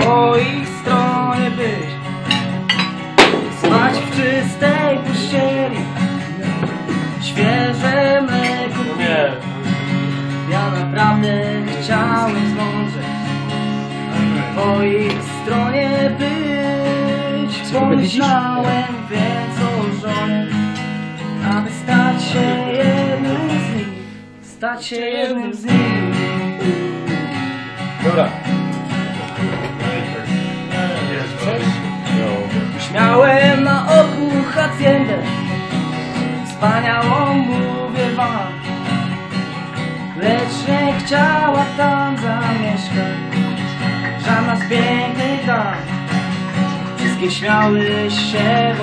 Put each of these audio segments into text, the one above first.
po ich stronie być, spać w czystej pościeli, świeże mleko pić. Ja naprawdę chciałem zmądrzeć, po ich stronie być. Pomyślałem więc o żonie, aby stać się jednym z nich, stać się jednym z nich. Dobra. Miałem na oku hacjendę, wspaniałą mówię wam, lecz nie chciała tam zamieszkać żadna z pięknych dam. Wszystkie śmiały się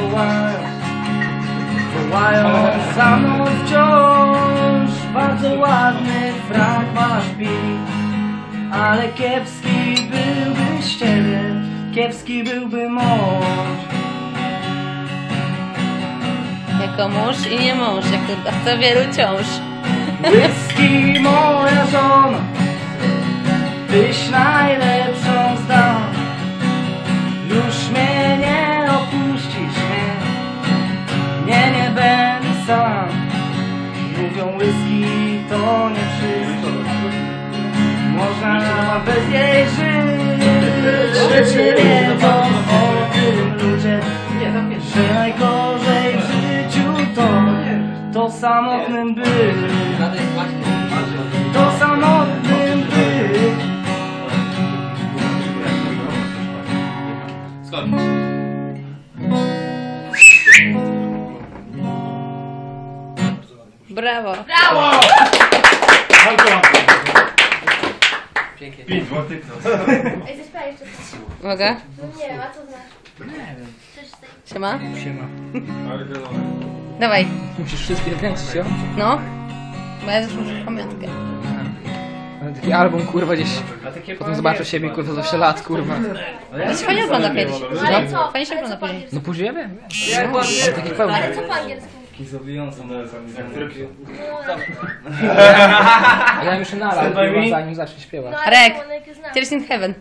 wołają za mną wciąż. Bardzo ładny frak masz, Billy, ale kiepski byłby z ciebie, kiepski byłby mąż. Jako mąż i nie mąż, jako to wielu ciąż. Whisky, moja żona, tyś najlepszą zdał. Już mnie nie opuścisz, nie będę sam. Mówią whisky to nie wszystko, można bez niej żyć. Lecz nie wiedzą o tym ludzie, że najgorzej w życiu to samotnym być. To samotnym być. Brawo! Brawo! Pięknie. 5 złotych. Ej, zaśpiewaj jeszcze coś. Mogę? No nie wiem, a co znasz? Nie wiem. Coś z tej... Siema? Siema. Dawaj. Musisz wszystkie kręcić, jo? No. Bo ja też muszę pamiątkę. Taki album, kurwa, gdzieś. Potem zobaczę siebie, kurwa, za 8 lat, kurwa. To się fajnie ogląda kiedyś. Ale co? Fajnie się Ale ogląda co po później. angielsku? No później ja wiem. Taki pełny. Ale co po angielsku? A ja muszę nalać, kurwa, zanim zacznie No śpiewać. ale Rek, co, jak znasz? Tears in Heaven.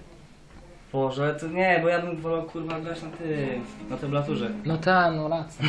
Boże, to nie, bo ja bym wolał, kurwa, grać na tym, na tablaturze. No ta, no racja.